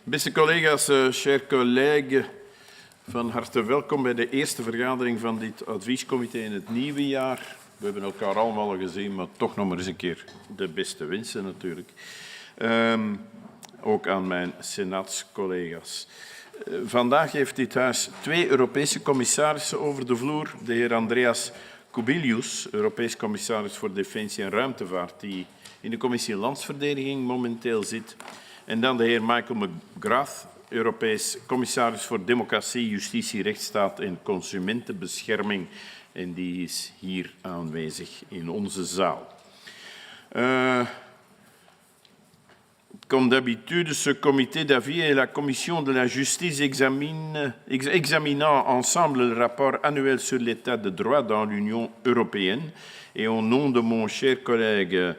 Beste collega's, chers collègues, van harte welkom bij de eerste vergadering van dit adviescomité in het nieuwe jaar. We hebben elkaar allemaal al gezien, maar toch nog maar eens een keer de beste wensen natuurlijk. Ook aan mijn senaatscollega's. Vandaag heeft dit huis 2 Europese commissarissen over de vloer. De heer Andreas Kubilius, Europees commissaris voor Defensie en Ruimtevaart, die in de commissie Landsverdediging momenteel zit. En dan de heer Michael McGrath, Europees commissaris voor Democratie, Justitie, Rechtsstaat en Consumentenbescherming. En die is hier aanwezig in onze zaal. Comme d'habitude, ce comité d'avis et la commission de la justice examinant ensemble le rapport annuel sur l'état de droit dans l'Union européenne. Et au nom de mon cher collègue,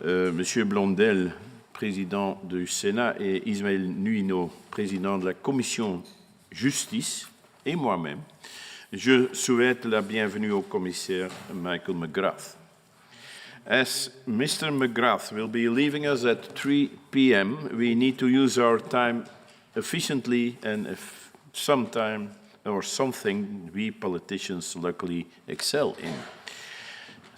M. Blondel, président du Sénat, et Ismaël Nuino, président de la commission justice, et moi-même, je souhaite la bienvenue au commissaire Michael McGrath. As Mr. McGrath will be leaving us at 3 p.m., we need to use our time efficiently, and if sometime or something we politicians luckily excel in.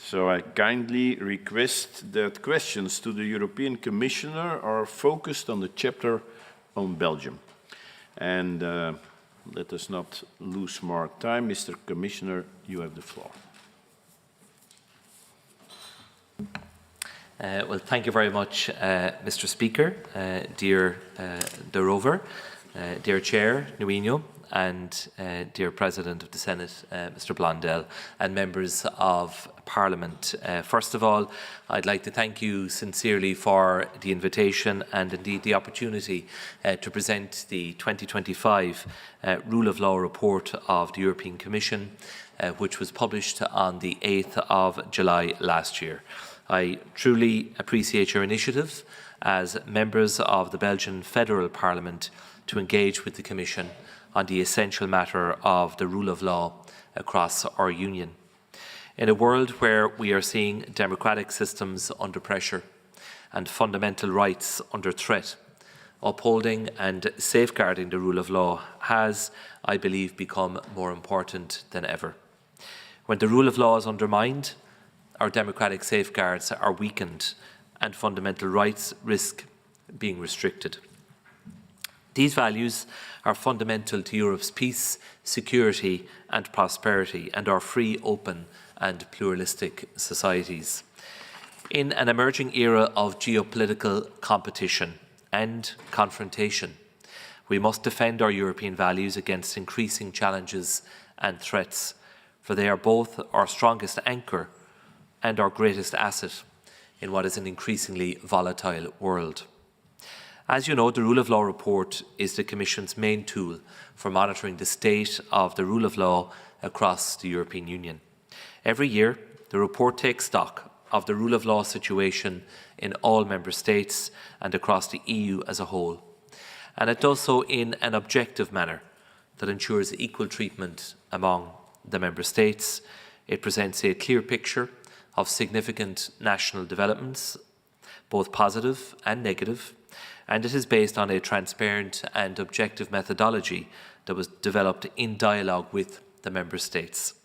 So I kindly request that questions to the European Commissioner are focused on the chapter on Belgium. And let us not lose more time. Mr. Commissioner, you have the floor. Well, thank you very much, Mr. Speaker, dear De Rover, dear Chair Nuino, and dear President of the Senate, Mr. Blondel, and members of Parliament. First of all, I'd like to thank you sincerely for the invitation and indeed the opportunity to present the 2025 Rule of Law report of the European Commission, which was published on the 8th of July last year. I truly appreciate your initiative as members of the Belgian Federal Parliament to engage with the Commission on the essential matter of the rule of law across our Union. In a world where we are seeing democratic systems under pressure and fundamental rights under threat, upholding and safeguarding the rule of law has, I believe, become more important than ever. When the rule of law is undermined, our democratic safeguards are weakened and fundamental rights risk being restricted. These values are fundamental to Europe's peace, security and prosperity and our free, open and pluralistic societies. In an emerging era of geopolitical competition and confrontation, we must defend our European values against increasing challenges and threats, for they are both our strongest anchor and our greatest asset in what is an increasingly volatile world. As you know, the Rule of Law report is the Commission's main tool for monitoring the state of the rule of law across the European Union. Every year, the report takes stock of the rule of law situation in all Member States and across the EU as a whole. And it does so in an objective manner that ensures equal treatment among the Member States. It presents a clear picture of significant national developments, both positive and negative, and it is based on a transparent and objective methodology that was developed in dialogue with the Member States.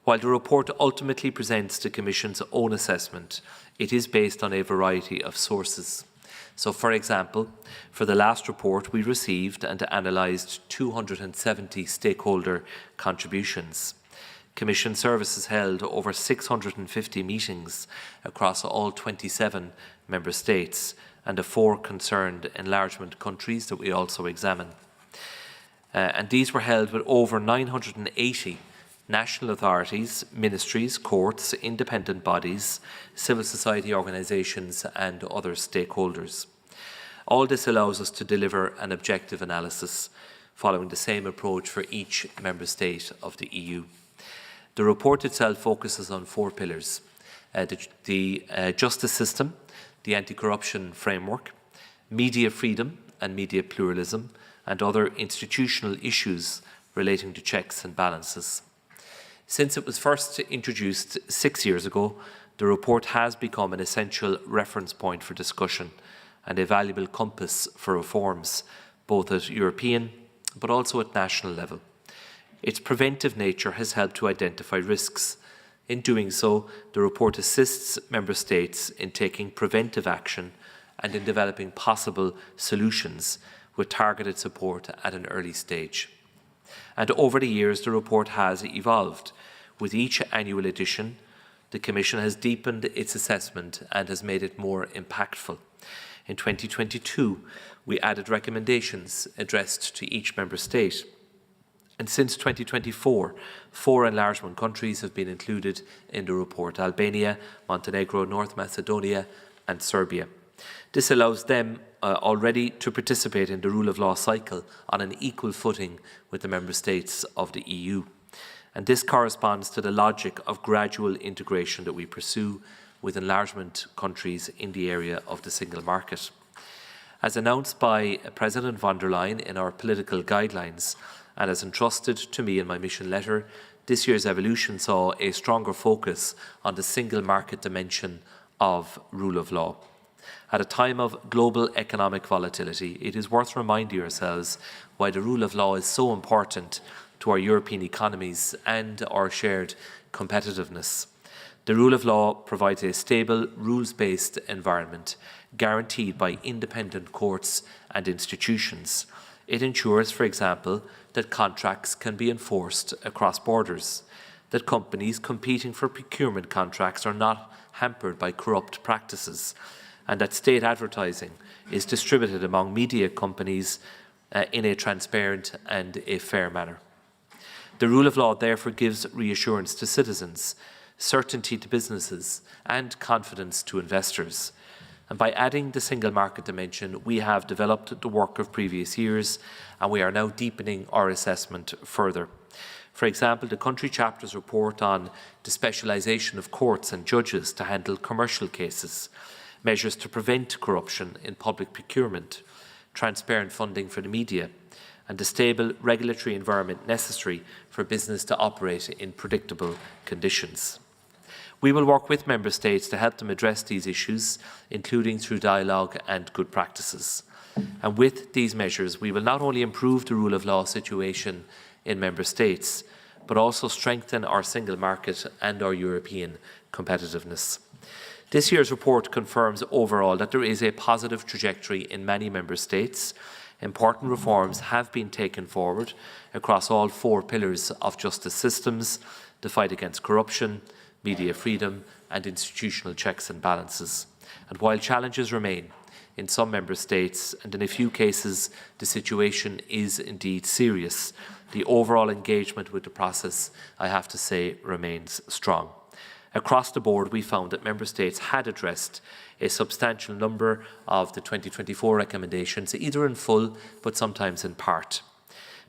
While the report ultimately presents the Commission's own assessment, it is based on a variety of sources. So, for example, for the last report, we received and analysed 270 stakeholder contributions. Commission services held over 650 meetings across all 27 Member States and the 4 concerned enlargement countries that we also examine. And these were held with over 980 national authorities, ministries, courts, independent bodies, civil society organisations and other stakeholders. All this allows us to deliver an objective analysis following the same approach for each Member State of the EU. The report itself focuses on 4 pillars: the justice system, the anti-corruption framework, media freedom and media pluralism, and other institutional issues relating to checks and balances. Since it was first introduced 6 years ago, the report has become an essential reference point for discussion and a valuable compass for reforms, both at European but also at national level. Its preventive nature has helped to identify risks. In doing so, the report assists Member States in taking preventive action and in developing possible solutions with targeted support at an early stage. And over the years, the report has evolved. With each annual edition, the Commission has deepened its assessment and has made it more impactful. In 2022, we added recommendations addressed to each Member State. And since 2024, 4 enlargement countries have been included in the report: Albania, Montenegro, North Macedonia and Serbia. This allows them already to participate in the rule of law cycle on an equal footing with the Member States of the EU. And this corresponds to the logic of gradual integration that we pursue with enlargement countries in the area of the single market. As announced by President von der Leyen in our political guidelines, and as entrusted to me in my mission letter, this year's evolution saw a stronger focus on the single market dimension of rule of law. At a time of global economic volatility, it is worth reminding ourselves why the rule of law is so important to our European economies and our shared competitiveness. The rule of law provides a stable, rules-based environment guaranteed by independent courts and institutions. It ensures, for example, that contracts can be enforced across borders, that companies competing for procurement contracts are not hampered by corrupt practices, and that state advertising is distributed among media companies in a transparent and a fair manner. The rule of law therefore gives reassurance to citizens, certainty to businesses, and confidence to investors. And by adding the single market dimension, we have developed the work of previous years, and we are now deepening our assessment further. For example, the country chapters report on the specialisation of courts and judges to handle commercial cases, measures to prevent corruption in public procurement, transparent funding for the media, and the stable regulatory environment necessary for business to operate in predictable conditions. We will work with Member States to help them address these issues, including through dialogue and good practices. And with these measures, we will not only improve the rule of law situation in Member States, but also strengthen our single market and our European competitiveness. This year's report confirms overall that there is a positive trajectory in many Member States. Important reforms have been taken forward across all 4 pillars of justice systems: the fight against corruption, media freedom and institutional checks and balances. And while challenges remain in some Member States, and in a few cases the situation is indeed serious, the overall engagement with the process, I have to say, remains strong. Across the board, we found that Member States had addressed a substantial number of the 2024 recommendations, either in full but sometimes in part.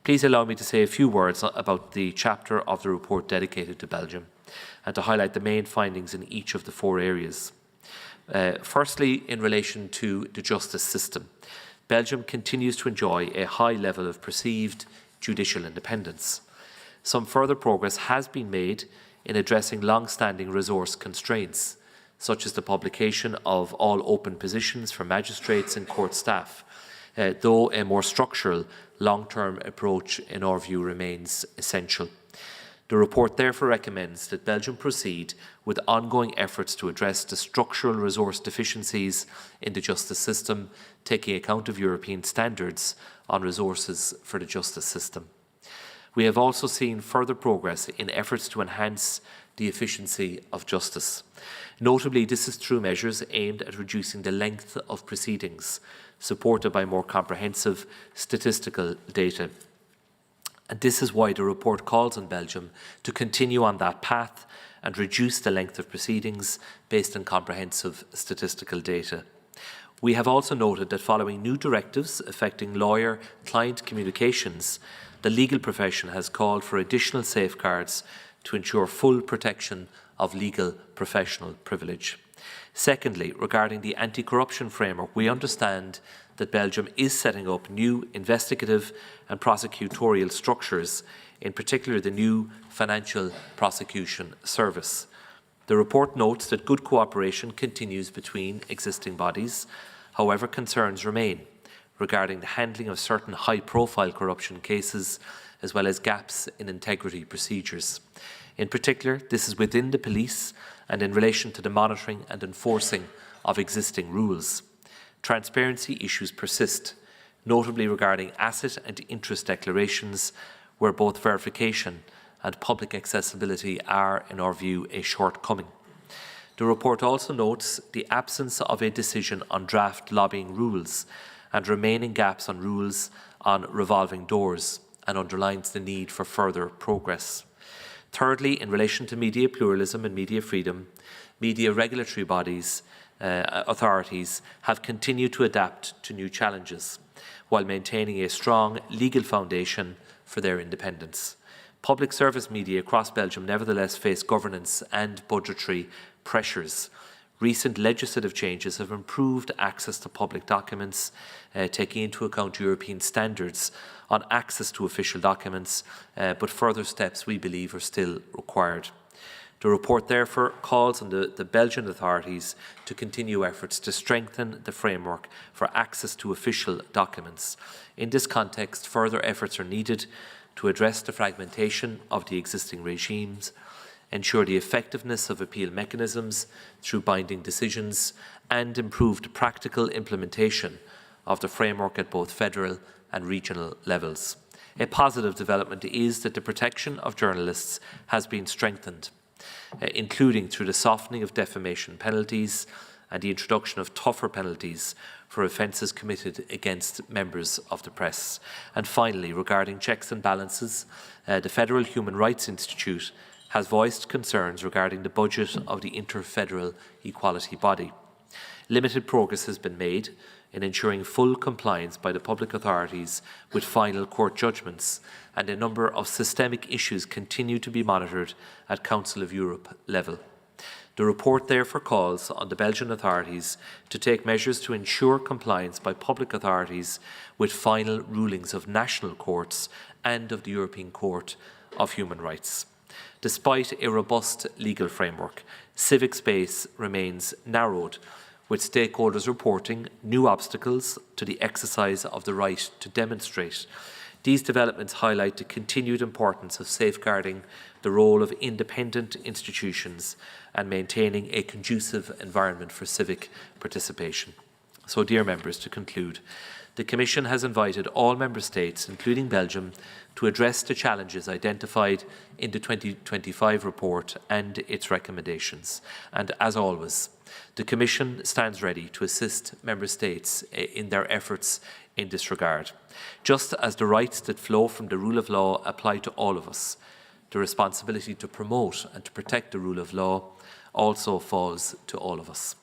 Please allow me to say a few words about the chapter of the report dedicated to Belgium and to highlight the main findings in each of the 4 areas. Firstly, in relation to the justice system, Belgium continues to enjoy a high level of perceived judicial independence. Some further progress has been made in addressing long-standing resource constraints, such as the publication of all open positions for magistrates and court staff, though a more structural, long-term approach, in our view, remains essential. The report therefore recommends that Belgium proceed with ongoing efforts to address the structural resource deficiencies in the justice system, taking account of European standards on resources for the justice system. We have also seen further progress in efforts to enhance the efficiency of justice. Notably, this is through measures aimed at reducing the length of proceedings, supported by more comprehensive statistical data. And this is why the report calls on Belgium to continue on that path and reduce the length of proceedings based on comprehensive statistical data. We have also noted that following new directives affecting lawyer-client communications, the legal profession has called for additional safeguards to ensure full protection of legal professional privilege. Secondly, regarding the anti-corruption framework, we understand that Belgium is setting up new investigative and prosecutorial structures, in particular the new Financial Prosecution Service. The report notes that good cooperation continues between existing bodies, However, concerns remain regarding the handling of certain high-profile corruption cases, as well as gaps in integrity procedures. In particular, this is within the police and in relation to the monitoring and enforcing of existing rules. Transparency issues persist, notably regarding asset and interest declarations, where both verification and public accessibility are, in our view, a shortcoming. The report also notes the absence of a decision on draft lobbying rules and remaining gaps on rules on revolving doors, and underlines the need for further progress. Thirdly, in relation to media pluralism and media freedom, media regulatory bodies, authorities have continued to adapt to new challenges while maintaining a strong legal foundation for their independence. Public service media across Belgium nevertheless face governance and budgetary pressures. Recent legislative changes have improved access to public documents, taking into account European standards on access to official documents, but further steps, we believe, are still required. The report therefore calls on the Belgian authorities to continue efforts to strengthen the framework for access to official documents. In this context, further efforts are needed to address the fragmentation of the existing regimes, ensure the effectiveness of appeal mechanisms through binding decisions, and improve the practical implementation of the framework at both federal and regional levels. A positive development is that the protection of journalists has been strengthened, including through the softening of defamation penalties and the introduction of tougher penalties for offences committed against members of the press. And finally, regarding checks and balances, the Federal Human Rights Institute has voiced concerns regarding the budget of the Interfederal Equality Body. Limited progress has been made in ensuring full compliance by the public authorities with final court judgments, and a number of systemic issues continue to be monitored at Council of Europe level. The report therefore calls on the Belgian authorities to take measures to ensure compliance by public authorities with final rulings of national courts and of the European Court of Human Rights. Despite a robust legal framework, civic space remains narrowed, with stakeholders reporting new obstacles to the exercise of the right to demonstrate. These developments highlight the continued importance of safeguarding the role of independent institutions and maintaining a conducive environment for civic participation. So, dear members, to conclude, the Commission has invited all Member States, including Belgium, to address the challenges identified in the 2025 report and its recommendations. And as always, the Commission stands ready to assist Member States in their efforts in this regard. Just as the rights that flow from the rule of law apply to all of us, the responsibility to promote and to protect the rule of law also falls to all of us.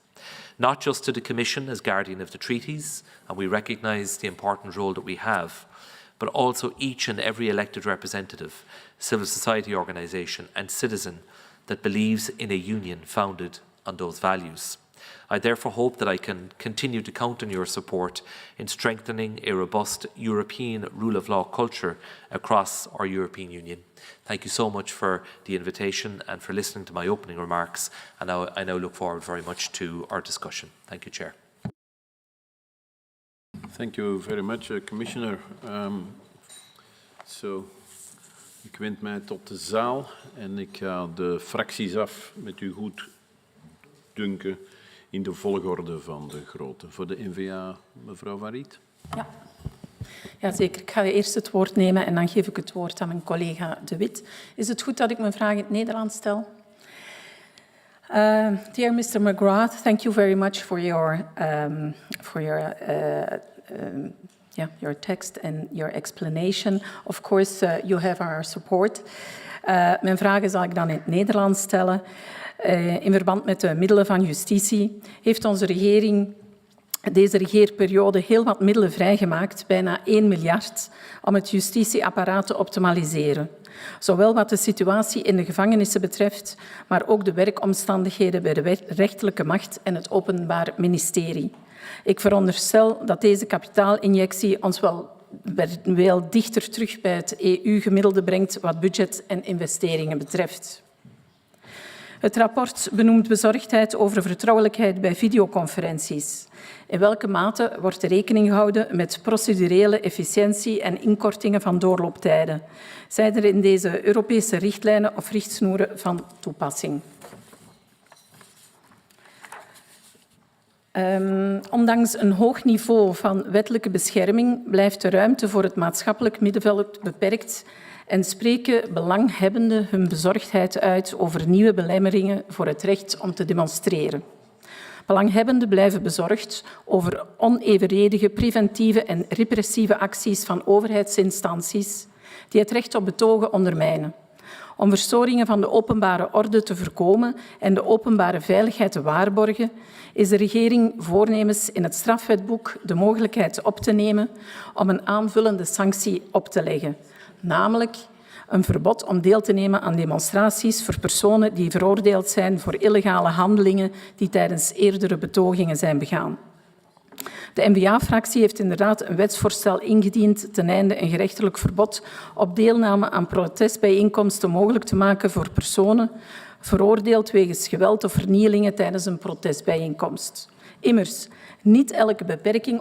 Not just to the Commission as guardian of the treaties, and we recognise the important role that we have, but also each and every elected representative, civil society organisation and citizen that believes in a union founded on those values. I therefore hope that I can continue to count on your support in strengthening a robust European rule of law culture across our European Union. Thank you so much for the invitation and for listening to my opening remarks, and I now look forward very much to our discussion. Thank you, Chair. Thank you very much, Commissioner. Ik wend mij tot de zaal en ik ga de fracties af met u goed dunken in de volgorde van de grootte. Voor de N-VA, mevrouw Van Riet. Ja, zeker. Ik ga eerst het woord nemen en dan geef ik het woord aan mijn collega De Wit. Is het goed dat ik mijn vraag in het Nederlands stel? Dear Mr. McGrath, thank you very much for your text and your explanation. Of course, you have our support. Mijn vragen zal ik dan in het Nederlands stellen. In verband met de middelen van justitie heeft onze regering deze regeerperiode heel wat middelen vrijgemaakt, bijna 1 miljard, om het justitieapparaat te optimaliseren. Zowel wat de situatie in de gevangenissen betreft, maar ook de werkomstandigheden bij de rechterlijke macht en het Openbaar Ministerie. Ik veronderstel dat deze kapitaalinjectie ons wel dichter terug bij het EU-gemiddelde brengt wat budget en investeringen betreft. Het rapport benoemt bezorgdheid over vertrouwelijkheid bij videoconferenties. In welke mate wordt er rekening gehouden met procedurele efficiëntie en inkortingen van doorlooptijden? Zijn er in deze Europese richtlijnen of richtsnoeren van toepassing? Ondanks een hoog niveau van wettelijke bescherming blijft de ruimte voor het maatschappelijk middenveld beperkt en spreken belanghebbenden hun bezorgdheid uit over nieuwe belemmeringen voor het recht om te demonstreren. Belanghebbenden blijven bezorgd over onevenredige preventieve en repressieve acties van overheidsinstanties die het recht op betogen ondermijnen. Om verstoringen van de openbare orde te voorkomen en de openbare veiligheid te waarborgen, is de regering voornemens in het strafwetboek de mogelijkheid op te nemen om een aanvullende sanctie op te leggen, namelijk een verbod om deel te nemen aan demonstraties voor personen die veroordeeld zijn voor illegale handelingen die tijdens eerdere betogingen zijn begaan. De N-VA-fractie heeft inderdaad een wetsvoorstel ingediend ten einde een gerechtelijk verbod op deelname aan protestbijeenkomsten mogelijk te maken voor personen veroordeeld wegens geweld of vernielingen tijdens een protestbijeenkomst. Immers, niet elke beperking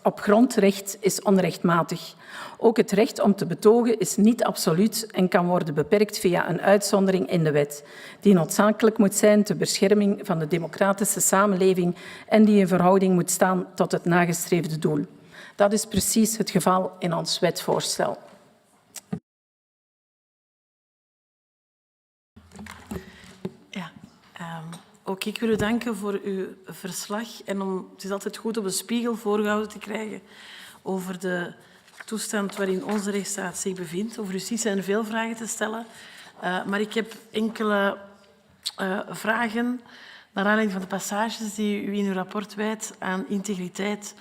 op grondrecht is onrechtmatig. Ook het recht om te betogen is niet absoluut en kan worden beperkt via een uitzondering in de wet, die noodzakelijk moet zijn ter bescherming van de democratische samenleving en die in verhouding moet staan tot het nagestreefde doel. Dat is precies het geval in ons wetsvoorstel. Ook ik wil u danken voor uw verslag. En het is altijd goed om een spiegel voorgehouden te krijgen over de toestand waarin onze rechtsstaat zich bevindt. Over justitie zijn veel vragen te stellen. Maar ik heb enkele vragen naar aanleiding van de passages die u in uw rapport wijdt aan integriteit,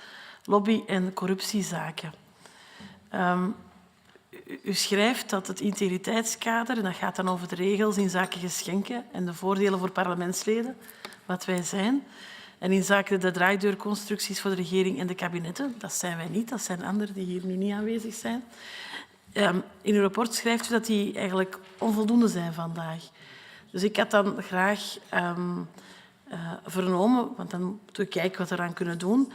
lobby- en corruptiezaken. U schrijft dat het integriteitskader, en dat gaat dan over de regels in zaken geschenken en de voordelen voor parlementsleden, wat wij zijn, en in zaken de draaideurconstructies voor de regering en de kabinetten, dat zijn wij niet, dat zijn anderen die hier nu niet aanwezig zijn. In uw rapport schrijft u dat die eigenlijk onvoldoende zijn vandaag. Dus ik had dan graag vernomen, want dan moeten we kijken wat we eraan kunnen doen.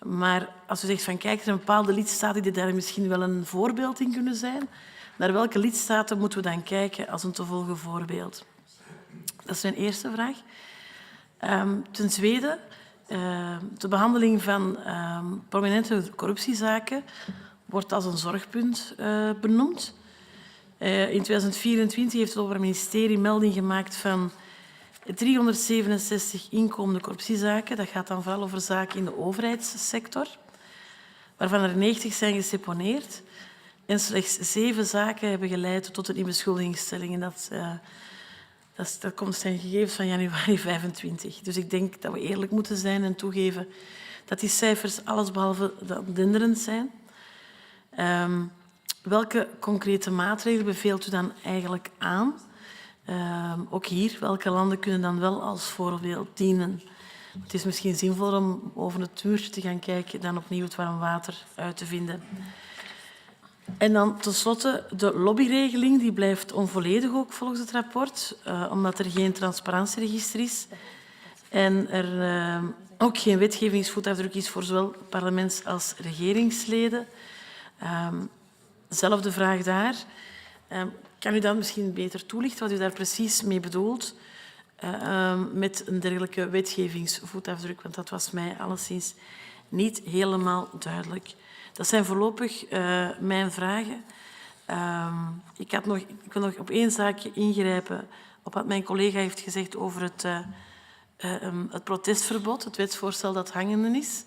Maar als u zegt van kijk, er zijn bepaalde lidstaten die daar misschien wel een voorbeeld in kunnen zijn, naar welke lidstaten moeten we dan kijken als een te volgen voorbeeld? Dat is mijn eerste vraag. Ten tweede, de behandeling van prominente corruptiezaken wordt als een zorgpunt benoemd. In 2024 heeft het Openbaar Ministerie melding gemaakt van 367 inkomende corruptiezaken. Dat gaat dan vooral over zaken in de overheidssector, waarvan er 90 zijn geseponeerd en slechts 7 zaken hebben geleid tot een inbeschuldigingsstelling. En dat zijn gegevens van januari 25. Dus ik denk dat we eerlijk moeten zijn en toegeven dat die cijfers allesbehalve denderend zijn. Welke concrete maatregelen beveelt u dan eigenlijk aan? Ook hier, welke landen kunnen dan wel als voorbeeld dienen? Het is misschien zinvoller om over het muurtje te gaan kijken dan opnieuw het warm water uit te vinden. En dan tenslotte de lobbyregeling, die blijft onvolledig ook volgens het rapport, omdat er geen transparantieregister is en er ook geen wetgevingsvoetafdruk is voor zowel parlements- als regeringsleden. Zelfde vraag daar. Kan u dan misschien beter toelichten wat u daar precies mee bedoelt met een dergelijke wetgevingsvoetafdruk? Want dat was mij alleszins niet helemaal duidelijk. Dat zijn voorlopig mijn vragen. Ik wil nog op één zaakje ingrijpen op wat mijn collega heeft gezegd over het protestverbod, het wetsvoorstel dat hangende is.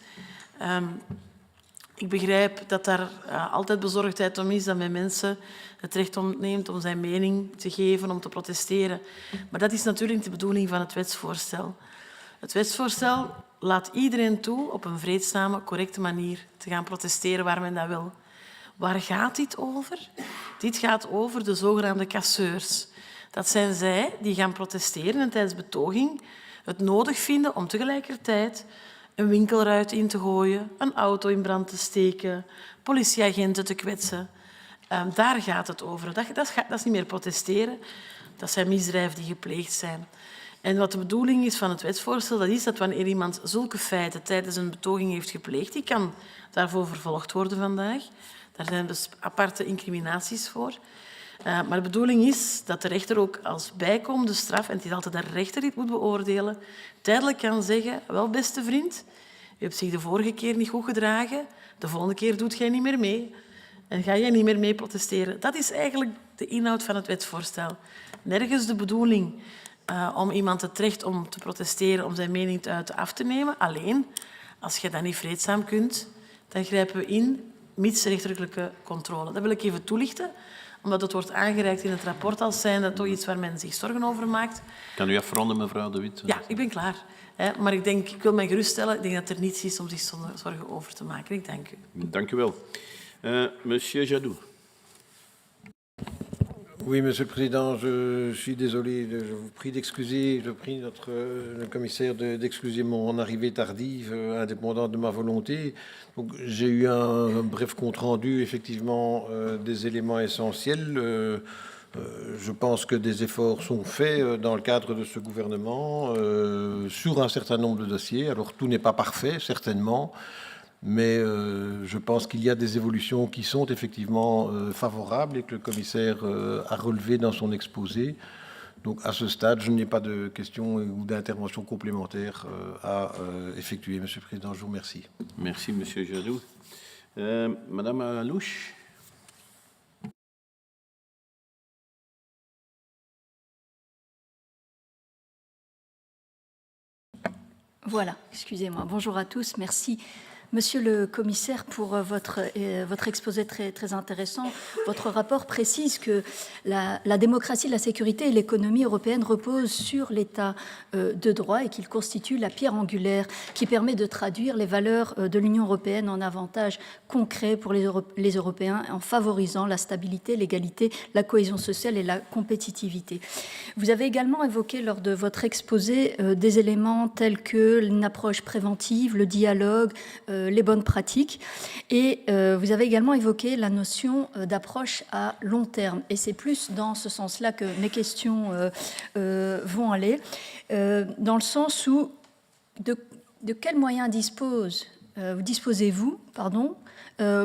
Ik begrijp dat daar altijd bezorgdheid om is dat men mensen het recht ontneemt om zijn mening te geven, om te protesteren. Maar dat is natuurlijk niet de bedoeling van het wetsvoorstel. Het wetsvoorstel laat iedereen toe op een vreedzame, correcte manier te gaan protesteren waar men dat wil. Waar gaat dit over? Dit gaat over de zogenaamde casseurs. Dat zijn zij die gaan protesteren en tijdens betoging het nodig vinden om tegelijkertijd een winkelruit in te gooien, een auto in brand te steken, politieagenten te kwetsen. Daar gaat het over. Dat is niet meer protesteren. Dat zijn misdrijven die gepleegd zijn. En wat de bedoeling is van het wetsvoorstel, dat is dat wanneer iemand zulke feiten tijdens een betoging heeft gepleegd, die kan daarvoor vervolgd worden vandaag. Daar zijn dus aparte incriminaties voor. Maar de bedoeling is dat de rechter ook als bijkomende straf, en het is altijd de rechter die het moet beoordelen, tijdelijk kan zeggen, wel beste vriend, u hebt zich de vorige keer niet goed gedragen, de volgende keer doet jij niet meer mee en ga jij niet meer mee protesteren. Dat is eigenlijk de inhoud van het wetsvoorstel. Nergens de bedoeling om iemand het recht om te protesteren, om zijn mening te uiten, af te nemen. Alleen, als je dat niet vreedzaam kunt, dan grijpen we in, mits rechterlijke controle. Dat wil ik even toelichten, omdat het wordt aangereikt in het rapport als zijnde toch iets waar men zich zorgen over maakt. Kan u afronden, mevrouw De Wit? Ja, ik ben klaar. Maar ik wil mij geruststellen. Ik denk dat er niets is om zich zorgen over te maken. Ik dank u. Dank u wel. Monsieur Jadot. Oui, Monsieur le Président, je suis désolé, je vous prie d'excuser, je prie le commissaire d'excuser mon arrivée tardive, indépendante de ma volonté. Donc, j'ai eu un bref compte-rendu, effectivement, des éléments essentiels. Je pense que des efforts sont faits dans le cadre de ce gouvernement sur un certain nombre de dossiers. Alors, tout n'est pas parfait, certainement. Mais je pense qu'il y a des évolutions qui sont effectivement favorables et que le commissaire a relevées dans son exposé. Donc à ce stade, je n'ai pas de questions ou d'interventions complémentaires à effectuer. Monsieur le Président, je vous remercie. Merci, Monsieur Jadot. Madame Alouche. Voilà, excusez-moi. Bonjour à tous, merci. Monsieur le commissaire, pour votre exposé très intéressant, votre rapport précise que la démocratie, la sécurité et l'économie européenne reposent sur l'état de droit et qu'il constitue la pierre angulaire qui permet de traduire les valeurs de l'Union européenne en avantages concrets pour les Européens en favorisant la stabilité, l'égalité, la cohésion sociale et la compétitivité. Vous avez également évoqué lors de votre exposé des éléments tels que une approche préventive, le dialogue, les bonnes pratiques. Et vous avez également évoqué la notion d'approche à long terme. Et c'est plus dans ce sens-là que mes questions vont aller, dans le sens où de quels moyens disposez-vous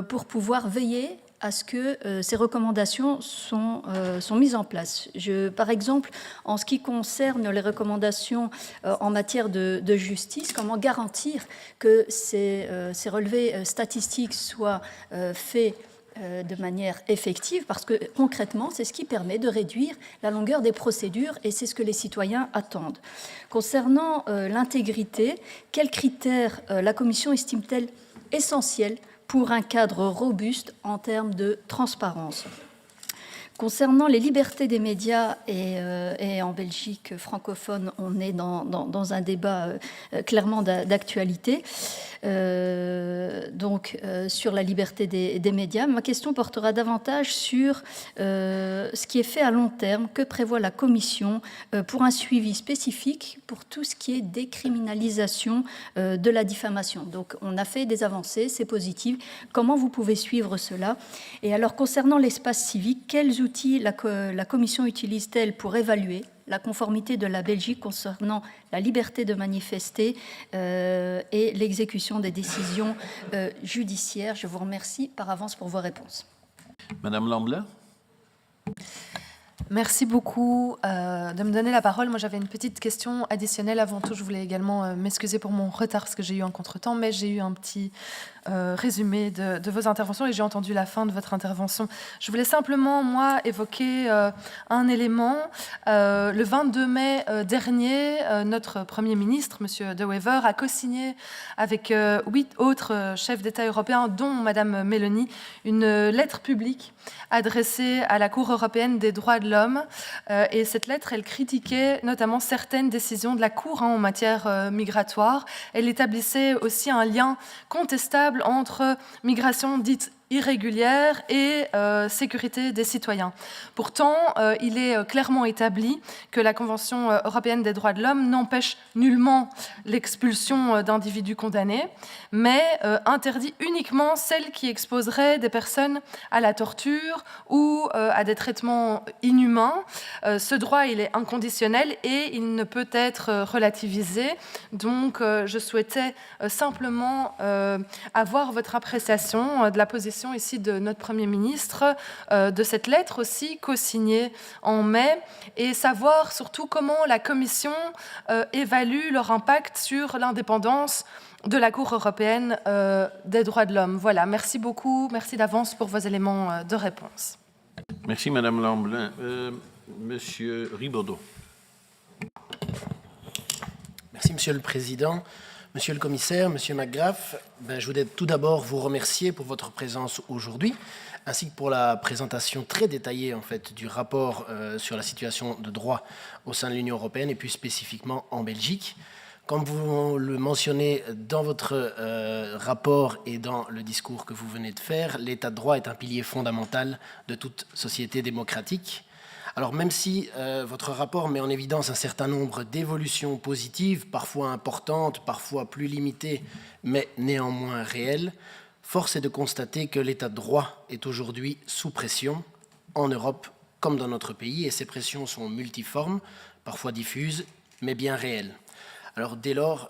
pour pouvoir veiller à ce que ces recommandations sont mises en place. Par exemple, en ce qui concerne les recommandations en matière de justice, comment garantir que ces relevés statistiques soient faits de manière effective, parce que concrètement, c'est ce qui permet de réduire la longueur des procédures et c'est ce que les citoyens attendent. Concernant l'intégrité, quels critères la Commission estime-t-elle essentiels pour un cadre robuste en termes de transparence? Concernant les libertés des médias, et en Belgique francophone, on est dans un débat clairement d'actualité, sur la liberté des médias. Ma question portera davantage sur ce qui est fait à long terme, que prévoit la Commission pour un suivi spécifique pour tout ce qui est décriminalisation de la diffamation. Donc on a fait des avancées, c'est positif. Comment vous pouvez suivre cela? Et alors concernant l'espace civique, quels outils la Commission utilise-t-elle pour évaluer la conformité de la Belgique concernant la liberté de manifester et l'exécution des décisions judiciaires? Je vous remercie par avance pour vos réponses. Madame Lambla. Merci beaucoup de me donner la parole. Moi, j'avais une petite question additionnelle. Avant tout, je voulais également m'excuser pour mon retard parce que j'ai eu un contretemps, mais j'ai eu un petit résumé de vos interventions et j'ai entendu la fin de votre intervention. Je voulais simplement, moi, évoquer un élément. Le 22 mai dernier, notre Premier ministre, M. De Wever, a co-signé avec 8 autres chefs d'État européens, dont Mme Meloni, une lettre publique adressée à la Cour européenne des droits de l'homme. Et cette lettre, elle critiquait notamment certaines décisions de la Cour en matière migratoire. Elle établissait aussi un lien contestable entre migration dite irrégulière et sécurité des citoyens. Pourtant, il est clairement établi que la Convention européenne des droits de l'homme n'empêche nullement l'expulsion d'individus condamnés, mais interdit uniquement celle qui exposerait des personnes à la torture ou à des traitements inhumains. Ce droit, il est inconditionnel et il ne peut être relativisé. Donc, je souhaitais simplement avoir votre appréciation de la position ici de notre Premier ministre, de cette lettre aussi co-signée en mai, et savoir surtout comment la Commission évalue leur impact sur l'indépendance de la Cour européenne des droits de l'homme. Voilà, merci beaucoup, merci d'avance pour vos éléments de réponse. Merci Madame Lamblin. Monsieur Ribaudot. Merci Monsieur le Président. Monsieur le Commissaire, Monsieur McGrath, je voudrais tout d'abord vous remercier pour votre présence aujourd'hui, ainsi que pour la présentation très détaillée en fait, du rapport sur la situation de droit au sein de l'Union européenne et plus spécifiquement en Belgique. Comme vous le mentionnez dans votre rapport et dans le discours que vous venez de faire, l'état de droit est un pilier fondamental de toute société démocratique. Alors même si votre rapport met en évidence un certain nombre d'évolutions positives, parfois importantes, parfois plus limitées, mais néanmoins réelles, force est de constater que l'état de droit est aujourd'hui sous pression, en Europe comme dans notre pays, et ces pressions sont multiformes, parfois diffuses, mais bien réelles. Alors dès lors,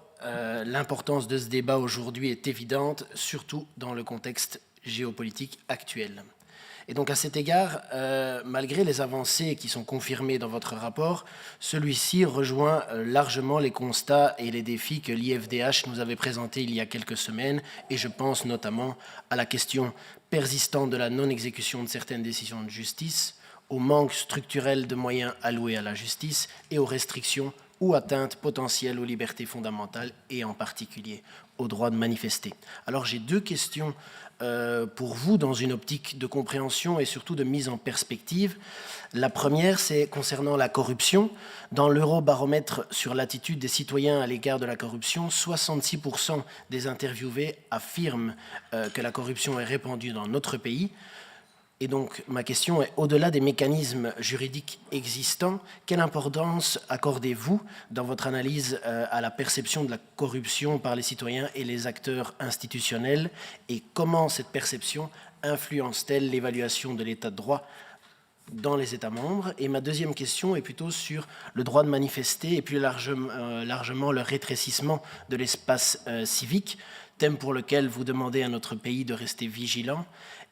l'importance de ce débat aujourd'hui est évidente, surtout dans le contexte géopolitique actuel. Et donc à cet égard, malgré les avancées qui sont confirmées dans votre rapport, celui-ci rejoint largement les constats et les défis que l'IFDH nous avait présentés il y a quelques semaines, et je pense notamment à la question persistante de la non-exécution de certaines décisions de justice, au manque structurel de moyens alloués à la justice et aux restrictions ou atteintes potentielles aux libertés fondamentales et en particulier au droit de manifester. Alors j'ai deux questions pour vous dans une optique de compréhension et surtout de mise en perspective. La première, c'est concernant la corruption. Dans l'Eurobaromètre sur l'attitude des citoyens à l'égard de la corruption, 66% des interviewés affirment que la corruption est répandue dans notre pays. Et donc, ma question est, au-delà des mécanismes juridiques existants, quelle importance accordez-vous dans votre analyse à la perception de la corruption par les citoyens et les acteurs institutionnels, et comment cette perception influence-t-elle l'évaluation de l'état de droit dans les États membres? Et ma deuxième question est plutôt sur le droit de manifester et plus largement le rétrécissement de l'espace civique, thème pour lequel vous demandez à notre pays de rester vigilant.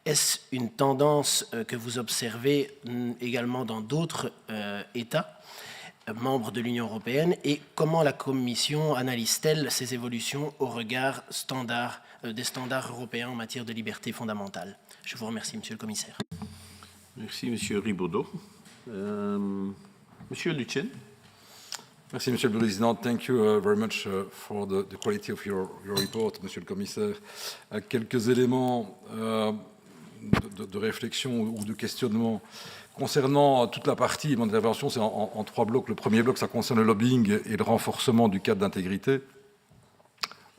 Est-ce une tendance que vous observez également dans d'autres États membres de l'Union européenne, et comment la Commission analyse-t-elle ces évolutions au regard des standards européens en matière de liberté fondamentale? Je vous remercie, Monsieur le Commissaire. Merci Monsieur Ribaudot. Monsieur Lucien. Merci, Monsieur le Président. Thank you very much for the quality of your report, Monsieur le Commissaire. Quelques éléments de réflexion ou de questionnement concernant toute la partie. Mon intervention, c'est en trois blocs. Le premier bloc, ça concerne le lobbying et le renforcement du cadre d'intégrité,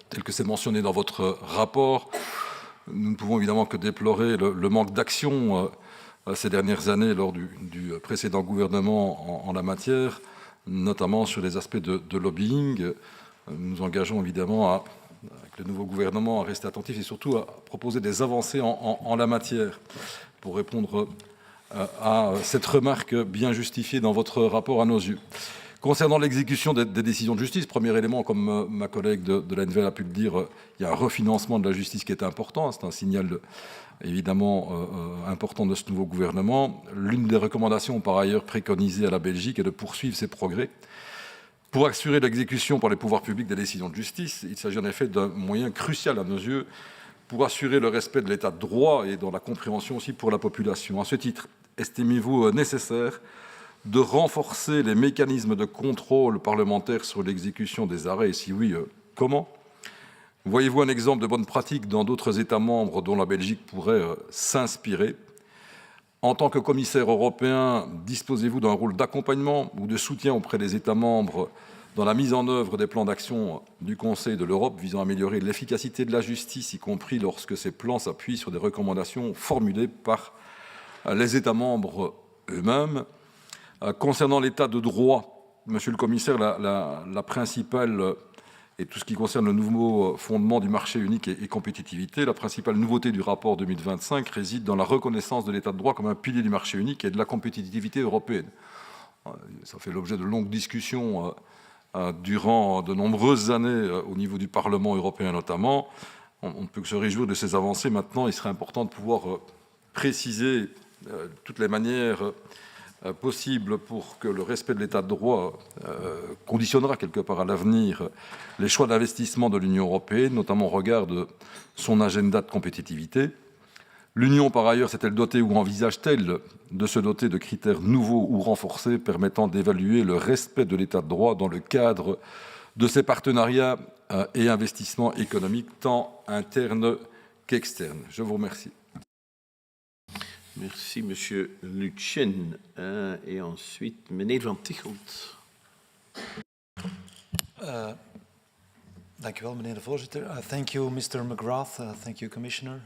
tel que c'est mentionné dans votre rapport. Nous ne pouvons évidemment que déplorer le manque d'action ces dernières années lors du précédent gouvernement en la matière, notamment sur les aspects de lobbying. Nous engageons évidemment avec le nouveau gouvernement à rester attentif et surtout à proposer des avancées en la matière. Pour répondre à cette remarque bien justifiée dans votre rapport à nos yeux. Concernant l'exécution des décisions de justice, premier élément, comme ma collègue de l'ANVL a pu le dire, il y a un refinancement de la justice qui est important. C'est un signal évidemment important de ce nouveau gouvernement. L'une des recommandations par ailleurs préconisées à la Belgique est de poursuivre ces progrès. Pour assurer l'exécution par les pouvoirs publics des décisions de justice, il s'agit en effet d'un moyen crucial à nos yeux pour assurer le respect de l'état de droit et dans la compréhension aussi pour la population. À ce titre, estimez-vous nécessaire de renforcer les mécanismes de contrôle parlementaire sur l'exécution des arrêts, et si oui, comment? Voyez-vous un exemple de bonne pratique dans d'autres États membres dont la Belgique pourrait s'inspirer? En tant que commissaire européen, disposez-vous d'un rôle d'accompagnement ou de soutien auprès des États membres dans la mise en œuvre des plans d'action du Conseil de l'Europe visant à améliorer l'efficacité de la justice, y compris lorsque ces plans s'appuient sur des recommandations formulées par les États membres eux-mêmes. Concernant l'état de droit, Monsieur le Commissaire, la principale, et tout ce qui concerne le nouveau fondement du marché unique et compétitivité, la principale nouveauté du rapport 2025 réside dans la reconnaissance de l'état de droit comme un pilier du marché unique et de la compétitivité européenne. Ça fait l'objet de longues discussions durant de nombreuses années au niveau du Parlement européen notamment. On ne peut que se réjouir de ces avancées. Maintenant, il serait important de pouvoir préciser toutes les manières possibles pour que le respect de l'état de droit conditionnera quelque part à l'avenir les choix d'investissement de l'Union européenne, notamment au regard de son agenda de compétitivité. L'Union, par ailleurs, s'est-elle dotée ou envisage-t-elle de se doter de critères nouveaux ou renforcés permettant d'évaluer le respect de l'état de droit dans le cadre de ses partenariats et investissements économiques, tant internes qu'externes? Je vous remercie. Merci, Monsieur Lucien. Et ensuite, meneer Van Tichelt. Dank u wel, meneer de voorzitter. Thank you, Mr. McGrath. Thank you, Commissioner.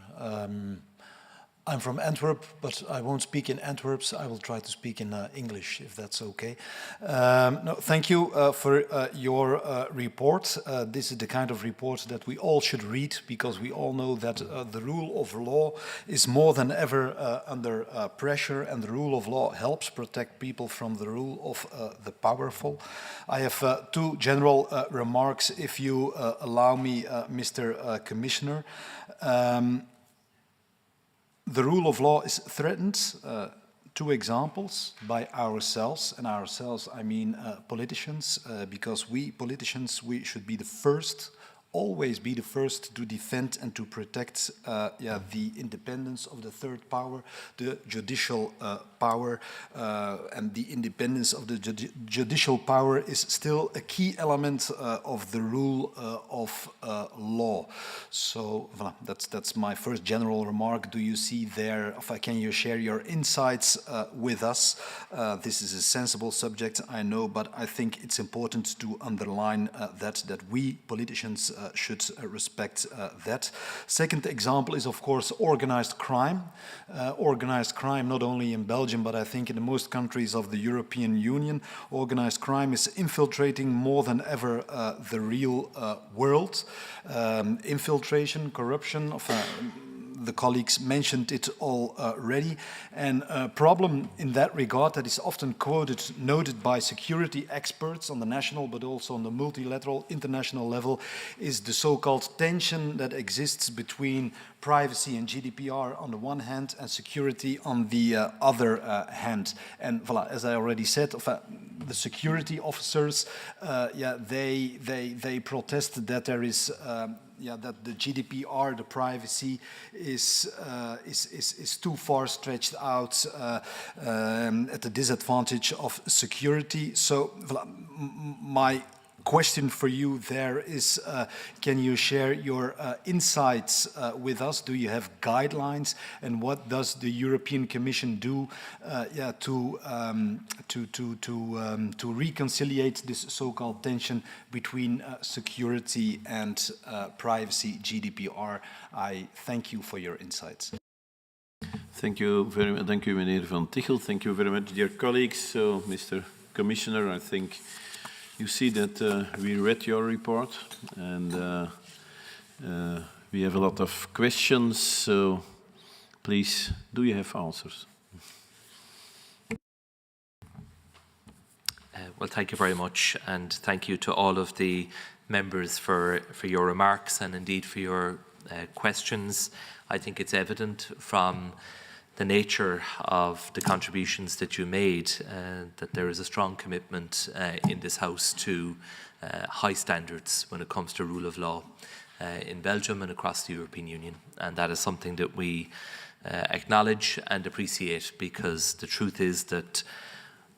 I'm from Antwerp, but I won't speak in Antwerp. So I will try to speak in English, if that's okay. No, thank you for your report. This is the kind of report that we all should read, because we all know that the rule of law is more than ever under pressure, and the rule of law helps protect people from the rule of the powerful. I have two general remarks, if you allow me, Mr. Commissioner. The rule of law is threatened, two examples, by ourselves, and ourselves I mean politicians, because we politicians, we should be the first, always be the first to defend and to protect the independence of the third power, the judicial power, and the independence of the judicial power is still a key element of the rule of law. So voilà, that's my first general remark. Do you see there, can you share your insights with us? This is a sensible subject, I know, but I think it's important to underline that we politicians should respect that. Second example is, of course, organized crime. Organized crime, not only in Belgium, but I think in the most countries of the European Union, organized crime is infiltrating more than ever the real world. Infiltration, corruption, the colleagues mentioned it already, and a problem in that regard that is often noted by security experts on the national but also on the multilateral international level is the so-called tension that exists between privacy and GDPR on the one hand and security on the other hand. And voilà, as I already said, the security officers, they protest that there is that the GDPR, the privacy, is too far stretched out at the disadvantage of security. So my question for you there is, can you share your insights with us? Do you have guidelines, and what does the European Commission do to reconciliate this so-called tension between security and privacy, GDPR? I thank you for your insights. Thank you very much. Thank you, meneer Van Tichelt. Thank you very much, dear colleagues. So, Mr. Commissioner, I think you see that we read your report, and we have a lot of questions, so please, do you have answers? Well, thank you very much, and thank you to all of the members for your remarks and indeed for your questions. I think it's evident from the nature of the contributions that you made that there is a strong commitment in this House to high standards when it comes to rule of law in Belgium and across the European Union. And that is something that we acknowledge and appreciate, because the truth is that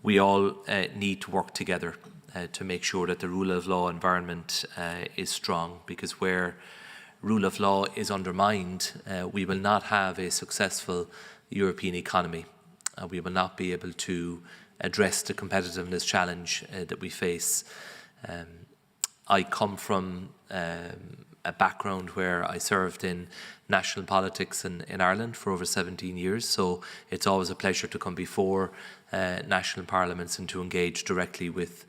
we all need to work together to make sure that the rule of law environment is strong, because where rule of law is undermined, we will not have a successful European economy. We will not be able to address the competitiveness challenge that we face I come from a background where I served in national politics in Ireland for over 17 years, so it's always a pleasure to come before national parliaments and to engage directly with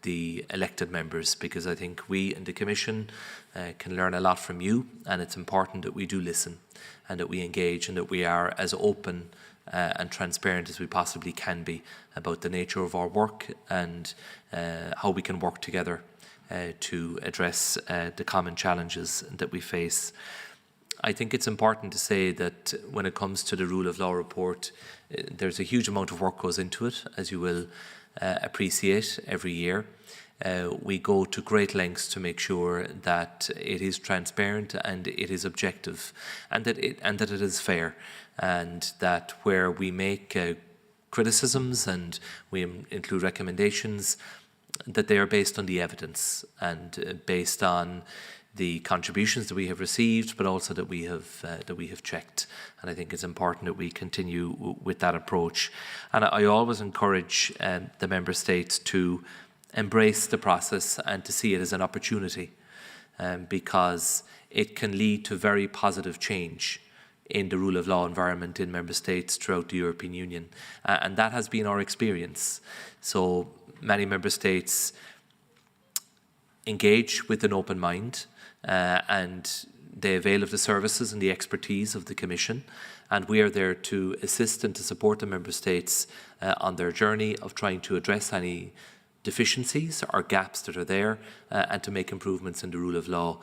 the elected members, because I think we in the Commission can learn a lot from you, and it's important that we do listen and that we engage and that we are as open and transparent as we possibly can be about the nature of our work and how we can work together to address the common challenges that we face. I think it's important to say that when it comes to the rule of law report, there's a huge amount of work goes into it, as you will appreciate every year. We go to great lengths to make sure that it is transparent and it is objective, and that it is fair, and that where we make criticisms and we include recommendations, that they are based on the evidence and based on the contributions that we have received, but also that we have checked. And I think it's important that we continue with that approach. And I always encourage the member states to embrace the process and to see it as an opportunity, because it can lead to very positive change in the rule of law environment in member states throughout the European Union. And that has been our experience. So many member states engage with an open mind and they avail of the services and the expertise of the Commission, and we are there to assist and to support the member states on their journey of trying to address any deficiencies or gaps that are there and to make improvements in the rule of law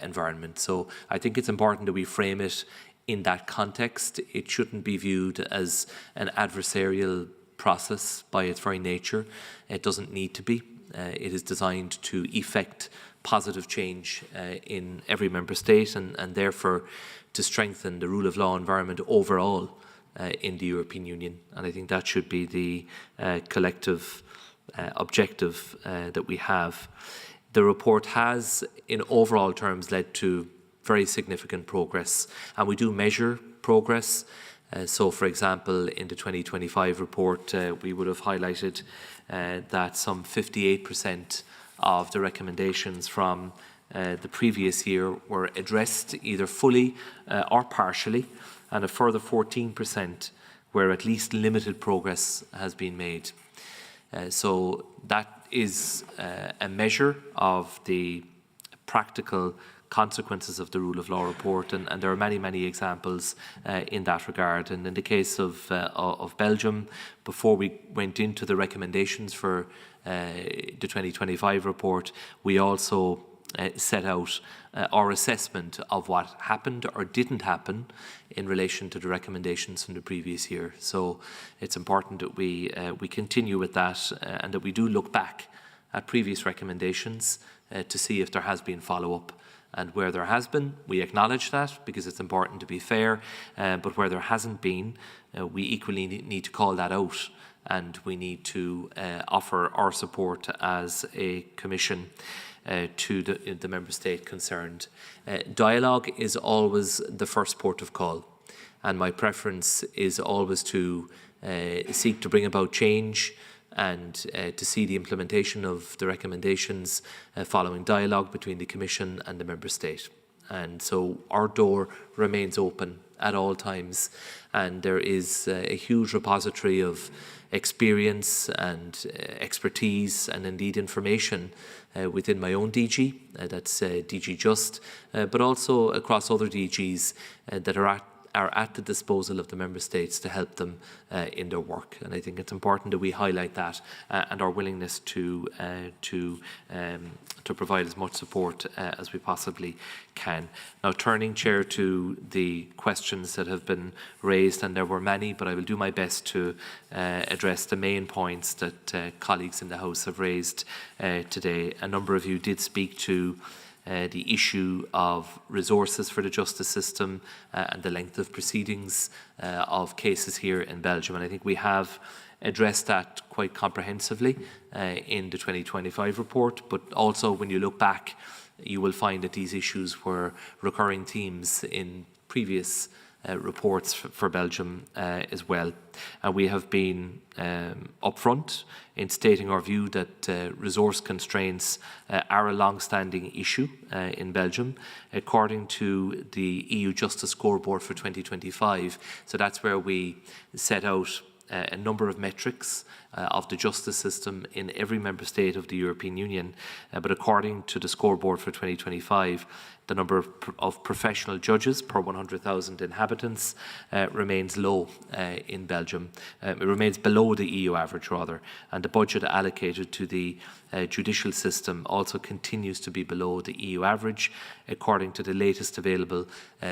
environment. So I think it's important that we frame it in that context. It shouldn't be viewed as an adversarial process by its very nature. It doesn't need to be. It is designed to effect positive change in every member state and therefore to strengthen the rule of law environment overall in the European Union. And I think that should be the collective objective that we have. The report has, in overall terms, led to very significant progress, and we do measure progress. So, for example, in the 2025 report, we would have highlighted that some 58% of the recommendations from the previous year were addressed either fully or partially, and a further 14% where at least limited progress has been made. So that is a measure of the practical consequences of the rule of law report, and there are many examples in that regard. And in the case of Belgium, before we went into the recommendations for the 2025 report, we also set out our assessment of what happened or didn't happen in relation to the recommendations from the previous year. So it's important that we continue with that and that we do look back at previous recommendations to see if there has been follow-up. And where there has been, we acknowledge that because it's important to be fair, but where there hasn't been, we equally need to call that out, and we need to offer our support as a Commission to the member state concerned. Dialogue is always the first port of call, and my preference is always to seek to bring about change and to see the implementation of the recommendations following dialogue between the Commission and the member state. And so our door remains open at all times, and there is a huge repository of experience and expertise and indeed information within my own DG, that's DG Just, but also across other DGs that are at the disposal of the member states to help them in their work. And I think it's important that we highlight that and our willingness to provide as much support as we possibly can. Now, turning, Chair, to the questions that have been raised, and there were many, but I will do my best to address the main points that colleagues in the House have raised today. A number of you did speak to the issue of resources for the justice system and the length of proceedings of cases here in Belgium. And I think we have addressed that quite comprehensively in the 2025 report. But also when you look back, you will find that these issues were recurring themes in previous reports for Belgium as well. And we have been upfront in stating our view that resource constraints are a long-standing issue in Belgium, according to the EU Justice Scoreboard for 2025. So that's where we set out a number of metrics of the justice system in every member state of the European Union. But according to the scoreboard for 2025, the number of professional judges per 100,000 inhabitants remains low in Belgium. It remains below the EU average, rather, and the budget allocated to the judicial system also continues to be below the EU average, according to the latest available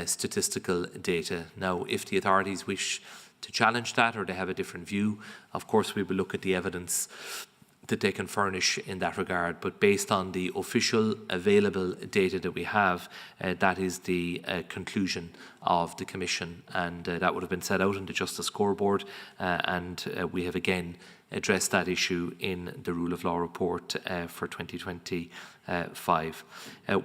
statistical data. Now, if the authorities wish to challenge that, or they have a different view, of course we will look at the evidence that they can furnish in that regard. But based on the official available data that we have, that is the conclusion of the Commission, and that would have been set out in the Justice Scoreboard, and we have again addressed that issue in the Rule of Law report for 2025.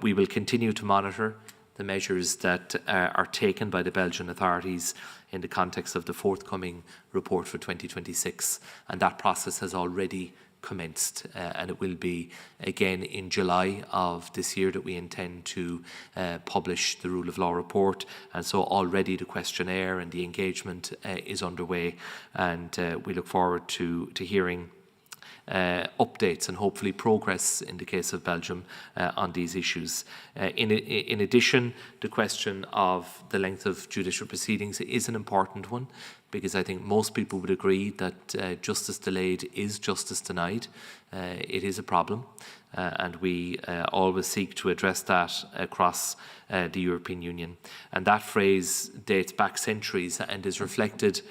We will continue to monitor the measures that are taken by the Belgian authorities in the context of the forthcoming report for 2026, and that process has already commenced, and it will be again in July of this year that we intend to publish the Rule of Law report. And so already the questionnaire and the engagement is underway, and we look forward to hearing updates and hopefully progress in the case of Belgium on these issues. In addition, the question of the length of judicial proceedings is an important one, because I think most people would agree that justice delayed is justice denied. It is a problem, and we always seek to address that across the European Union. And that phrase dates back centuries and is reflected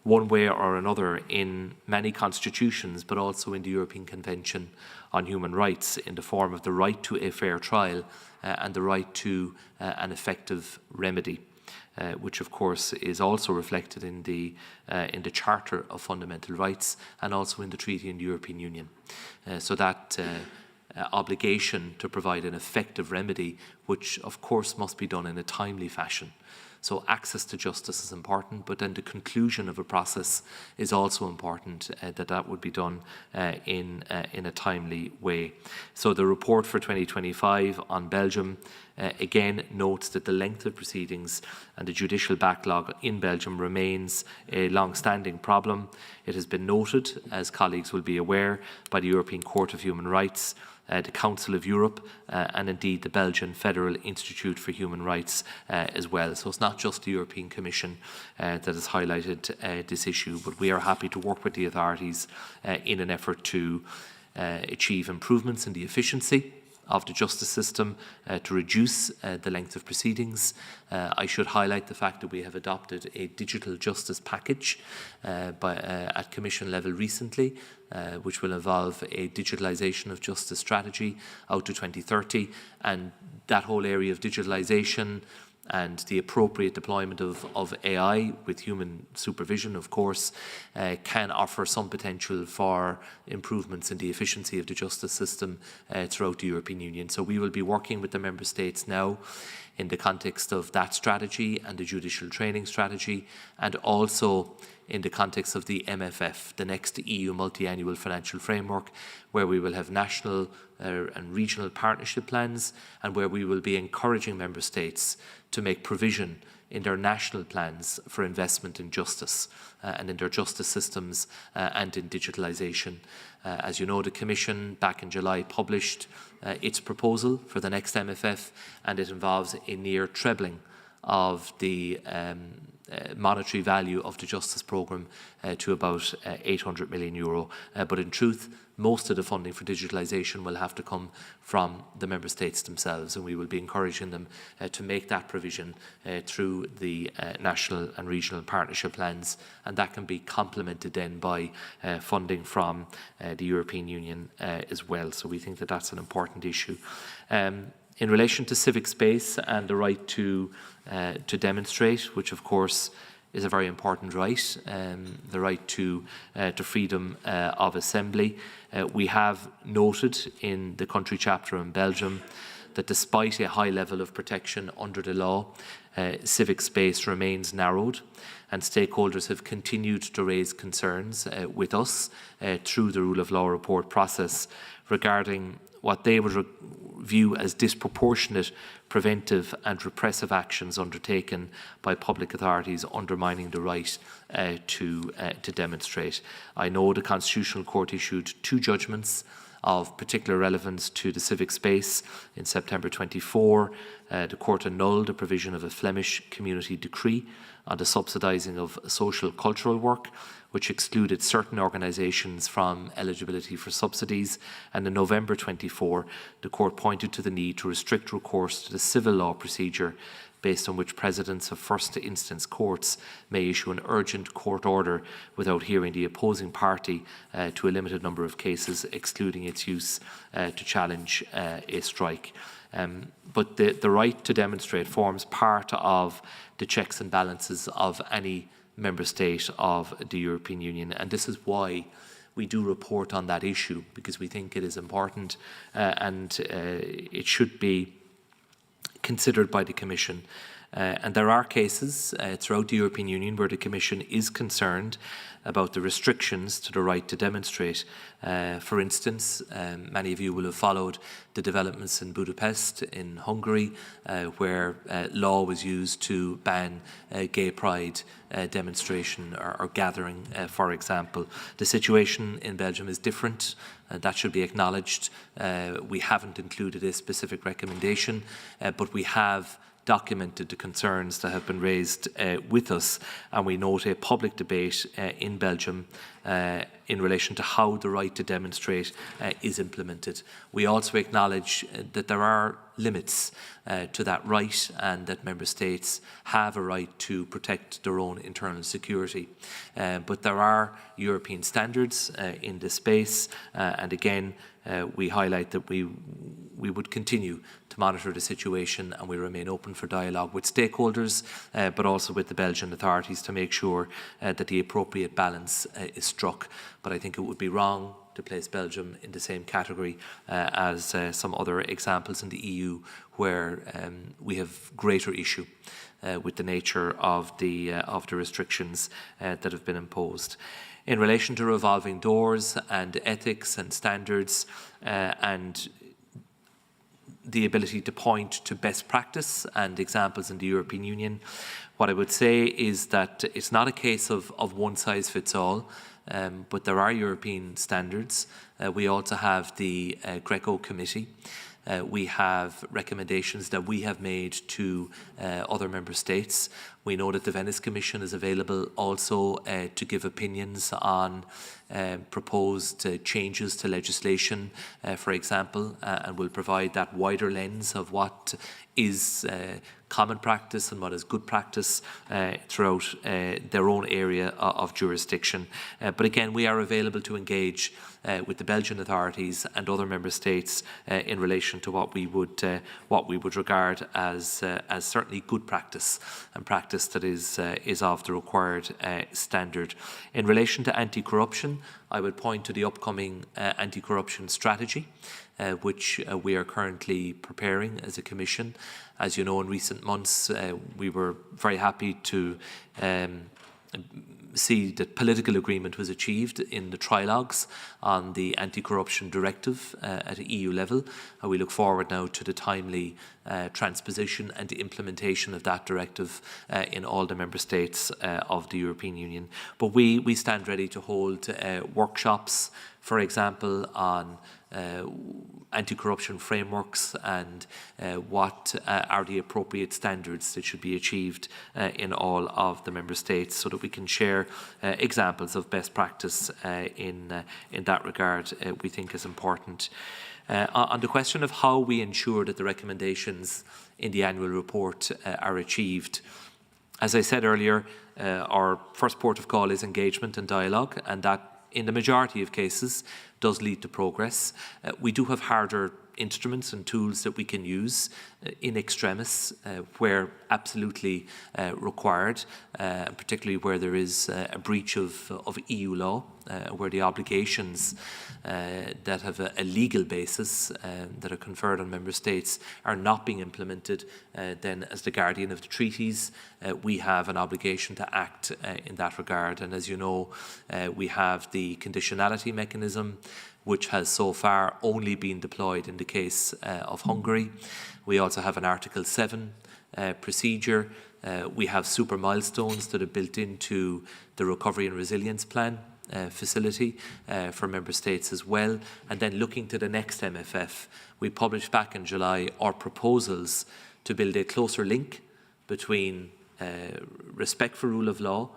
one way or another in many constitutions, but also in the European Convention on Human Rights, in the form of the right to a fair trial and the right to an effective remedy, which of course is also reflected in the Charter of Fundamental Rights and also in the Treaty in the European Union. So that obligation to provide an effective remedy, which of course must be done in a timely fashion. So access to justice is important, but then the conclusion of a process is also important, that would be done in a timely way. So the report for 2025 on Belgium again notes that the length of proceedings and the judicial backlog in Belgium remains a long-standing problem. It has been noted, as colleagues will be aware, by the European Court of Human Rights, the Council of Europe, and indeed the Belgian Federal Institute for Human Rights as well. So it's not just the European Commission that has highlighted this issue, but we are happy to work with the authorities in an effort to achieve improvements in the efficiency of the justice system, to reduce the length of proceedings. I should highlight the fact that we have adopted a digital justice package at Commission level recently, which will involve a digitalisation of justice strategy out to 2030, and that whole area of digitalisation and the appropriate deployment of AI with human supervision, of course, can offer some potential for improvements in the efficiency of the justice system throughout the European Union. So we will be working with the Member States now in the context of that strategy and the judicial training strategy, and also in the context of the MFF, the next EU multi-annual financial framework, where we will have national and regional partnership plans, and where we will be encouraging Member States to make provision in their national plans for investment in justice and in their justice systems and in digitalisation. As you know, the Commission back in July published its proposal for the next MFF, and it involves a near trebling of the monetary value of the justice programme to about €800 million. But in truth, most of the funding for digitalisation will have to come from the Member States themselves, and we will be encouraging them to make that provision through the national and regional partnership plans, and that can be complemented then by funding from the European Union as well. So we think that that's an important issue. In relation to civic space and the right to demonstrate, which of course is a very important right, the right to freedom of assembly. We have noted in the country chapter in Belgium that despite a high level of protection under the law, civic space remains narrowed, and stakeholders have continued to raise concerns with us through the rule of law report process regarding what they would view as disproportionate preventive and repressive actions undertaken by public authorities undermining the right to demonstrate. I know the Constitutional Court issued 2 judgments of particular relevance to the civic space. In September 24, the Court annulled the provision of a Flemish community decree on the subsidising of social cultural work, which excluded certain organisations from eligibility for subsidies. And in November 24, the Court pointed to the need to restrict recourse to the civil law procedure based on which presidents of first instance courts may issue an urgent court order without hearing the opposing party to a limited number of cases, excluding its use to challenge a strike. But the right to demonstrate forms part of the checks and balances of any member state of the European Union, and this is why we do report on that issue, because we think it is important and it should be considered by the Commission. And there are cases throughout the European Union where the Commission is concerned about the restrictions to the right to demonstrate. For instance, many of you will have followed the developments in Budapest in Hungary, where law was used to ban gay pride demonstration or gathering, for example. The situation in Belgium is different. That should be acknowledged. We haven't included a specific recommendation, but we have documented the concerns that have been raised with us, and we note a public debate in Belgium in relation to how the right to demonstrate is implemented. We also acknowledge that there are limits to that right, and that member states have a right to protect their own internal security. But there are European standards in this space, and again, we highlight that we would continue to monitor the situation, and we remain open for dialogue with stakeholders, but also with the Belgian authorities to make sure that the appropriate balance is struck. But I think it would be wrong to place Belgium in the same category as some other examples in the EU where we have greater issue with the nature of the restrictions that have been imposed. In relation to revolving doors and ethics and standards and the ability to point to best practice and examples in the European Union, what I would say is that it's not a case of one size fits all, but there are European standards. We also have the Greco Committee. We have recommendations that we have made to other member states. We know that the Venice Commission is available also to give opinions on proposed changes to legislation, for example, and will provide that wider lens of what is common practice and what is good practice throughout their own area of jurisdiction. But again, we are available to engage with the Belgian authorities and other member states in relation to what we would regard as certainly good practice and practice that is of the required standard. In relation to anti-corruption, I would point to the upcoming anti-corruption strategy, which we are currently preparing as a Commission. As you know, in recent months, we were very happy to see that political agreement was achieved in the trilogues on the anti-corruption directive at EU level. We look forward now to the timely transposition and the implementation of that directive in all the member states of the European Union. But we stand ready to hold workshops, for example, on anti-corruption frameworks and what are the appropriate standards that should be achieved in all of the member states, so that we can share examples of best practice in that regard. We think is important. On the question of how we ensure that the recommendations in the annual report are achieved, as I said earlier, our first port of call is engagement and dialogue, and that in the majority of cases does lead to progress. We do have harder instruments and tools that we can use in extremis where absolutely required, particularly where there is a breach of EU law, where the obligations that have a legal basis that are conferred on member states are not being implemented. Then as the guardian of the treaties, we have an obligation to act in that regard. And as you know, we have the conditionality mechanism, which has so far only been deployed in the case of Hungary. We also have an Article 7 procedure. We have super milestones that are built into the Recovery and Resilience Plan facility for member states as well. And then looking to the next MFF, we published back in July our proposals to build a closer link between respect for rule of law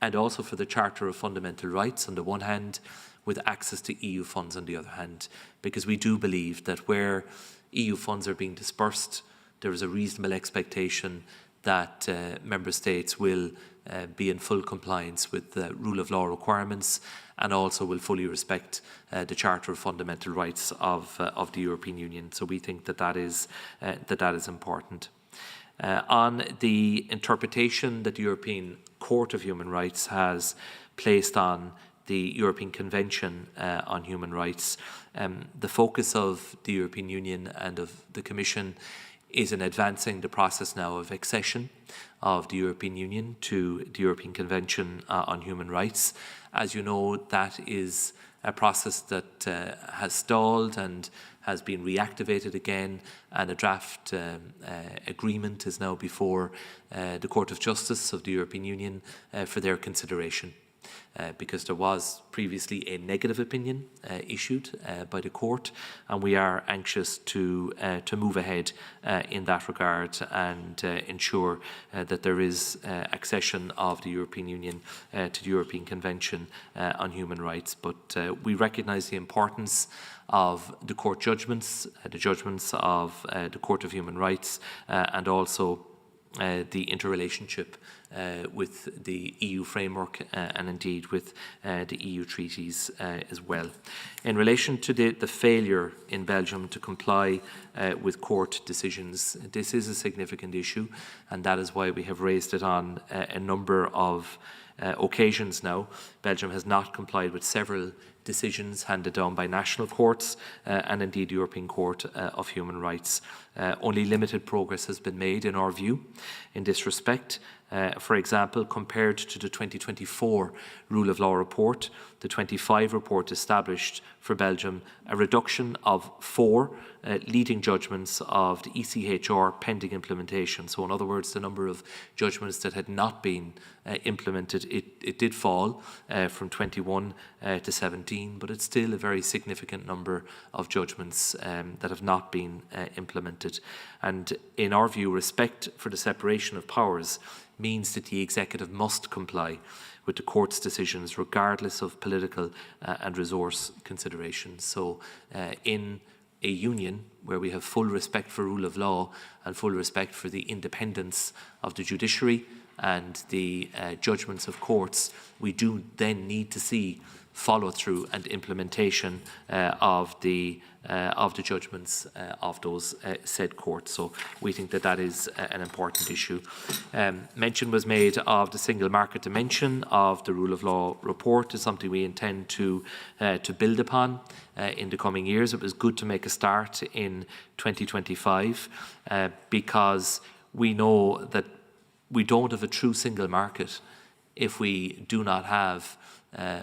and also for the Charter of Fundamental Rights on the one hand, with access to EU funds on the other hand, because we do believe that where EU funds are being dispersed, there is a reasonable expectation that member states will be in full compliance with the rule of law requirements and also will fully respect the Charter of Fundamental Rights of the European Union. So we think that that is important. On the interpretation that the European Court of Human Rights has placed on the European Convention on Human Rights, the focus of the European Union and of the Commission is in advancing the process now of accession of the European Union to the European Convention on Human Rights. As you know, that is a process that has stalled and has been reactivated again, and a draft agreement is now before the Court of Justice of the European Union for their consideration. Because there was previously a negative opinion issued by the court, and we are anxious to move ahead in that regard and ensure that there is accession of the European Union to the European Convention on Human Rights. But we recognise the importance of the court judgments, the judgments of the Court of Human Rights, and also the interrelationship with the EU framework and indeed with the EU treaties as well. In relation to the failure in Belgium to comply with court decisions, this is a significant issue, and that is why we have raised it on a number of occasions now. Belgium has not complied with several decisions handed down by national courts and indeed the European Court of Human Rights. Only limited progress has been made in our view in this respect. For example, compared to the 2024 Rule of Law report, the 25 report established for Belgium a reduction of 4 leading judgments of the ECHR pending implementation. So in other words, the number of judgments that had not been implemented, it did fall from 21 to 17, but it's still a very significant number of judgments that have not been implemented. And in our view, respect for the separation of powers means that the executive must comply with the court's decisions regardless of political and resource considerations. So in a union where we have full respect for rule of law and full respect for the independence of the judiciary and the judgments of courts, we do then need to see follow-through and implementation of the judgments of those said courts. So we think that that is an important issue. Mention was made of the single market dimension of the rule of law report. Is something we intend to build upon in the coming years. It was good to make a start in 2025 because we know that we don't have a true single market if we do not have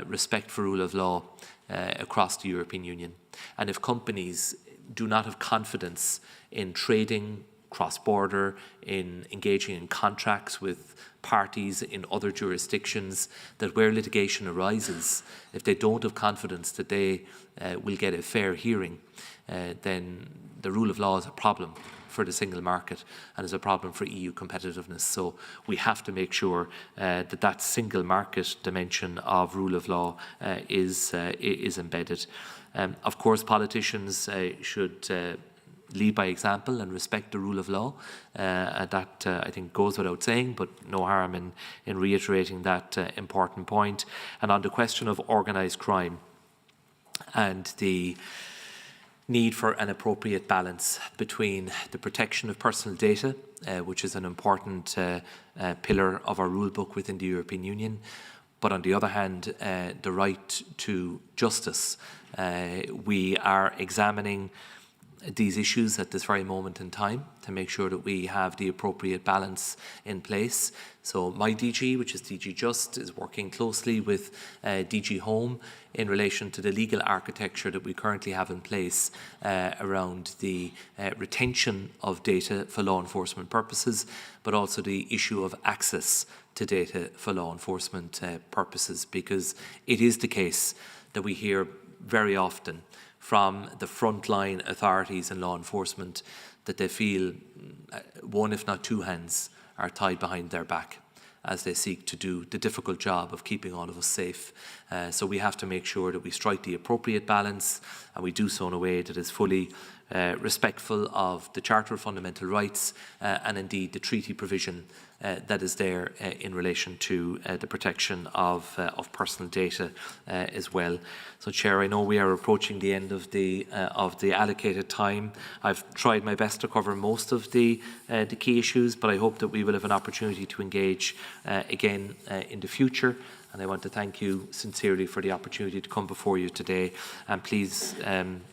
respect for rule of law across the European Union. And if companies do not have confidence in trading cross-border, in engaging in contracts with parties in other jurisdictions, that where litigation arises, if they don't have confidence that they will get a fair hearing, then the rule of law is a problem for the single market and is a problem for EU competitiveness. So we have to make sure that that single market dimension of rule of law is embedded. Of course, politicians should lead by example and respect the rule of law. That I think goes without saying, but no harm in reiterating that important point. And on the question of organised crime and the need for an appropriate balance between the protection of personal data, which is an important pillar of our rule book within the European Union, but on the other hand, the right to justice. We are examining these issues at this very moment in time to make sure that we have the appropriate balance in place. So my DG, which is DG Just, is working closely with DG Home in relation to the legal architecture that we currently have in place around the retention of data for law enforcement purposes, but also the issue of access to data for law enforcement purposes, because it is the case that we hear very often from the frontline authorities and law enforcement that they feel one, if not two hands, are tied behind their back as they seek to do the difficult job of keeping all of us safe. So we have to make sure that we strike the appropriate balance, and we do so in a way that is fully respectful of the Charter of Fundamental Rights and indeed the treaty provision that is there in relation to the protection of personal data as well. So, Chair, I know we are approaching the end of the allocated time. I've tried my best to cover most of the key issues, but I hope that we will have an opportunity to engage again in the future. And I want to thank you sincerely for the opportunity to come before you today. And please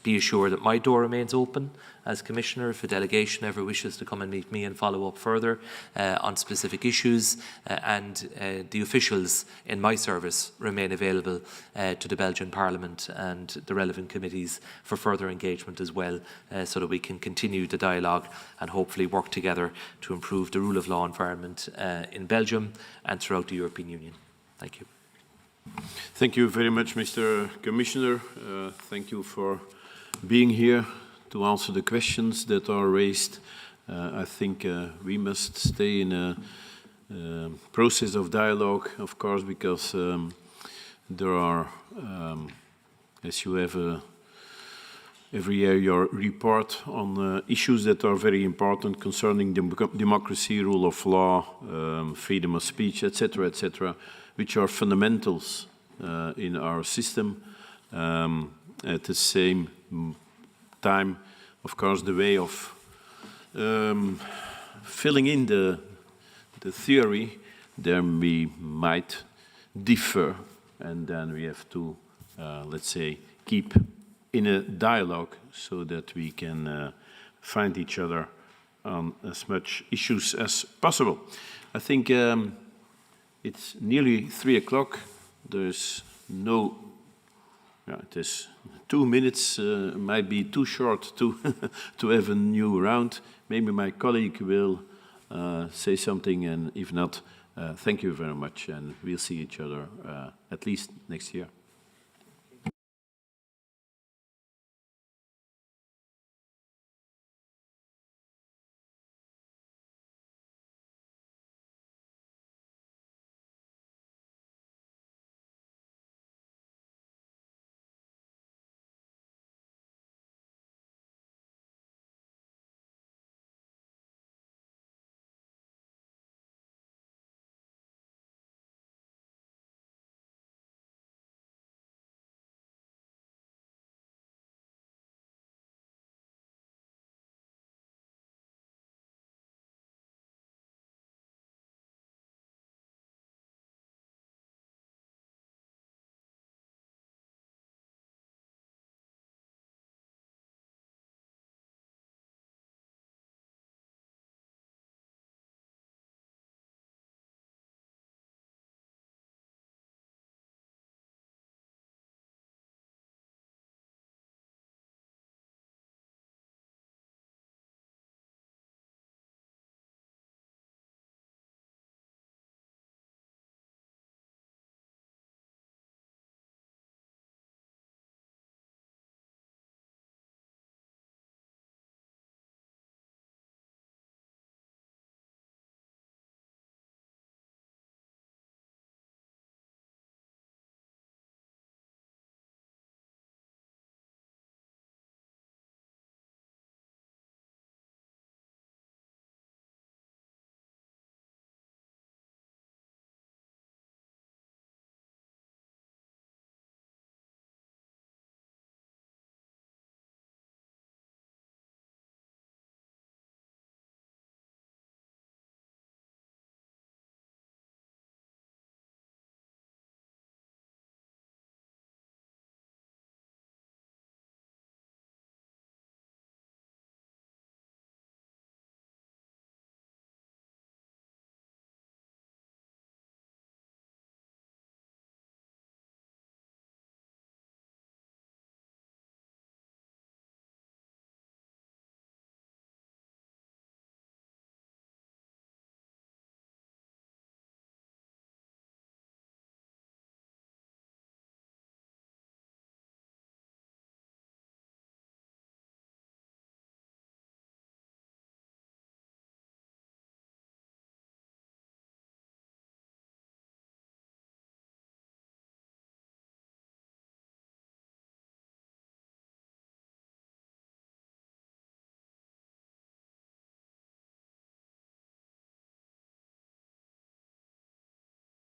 be assured that my door remains open as Commissioner. If a delegation ever wishes to come and meet me and follow up further on specific issues, and the officials in my service remain available to the Belgian Parliament and the relevant committees for further engagement as well, so that we can continue the dialogue and hopefully work together to improve the rule of law environment in Belgium and throughout the European Union. Thank you. Thank you very much, Mr. Commissioner. Thank you for being here to answer the questions that are raised. I think we must stay in a process of dialogue, of course, because there are, as you have every year your report on issues that are very important concerning democracy, rule of law, freedom of speech, etc., which are fundamentals in our system. At the same time, of course, the way of filling in the theory, there we might differ, and then we have to, let's say, keep in a dialogue so that we can find each other on as much issues as possible. I think it's nearly 3 o'clock. There's no, it is 2 minutes, might be too short to, to have a new round. Maybe my colleague will say something, and if not, thank you very much, and we'll see each other at least next year.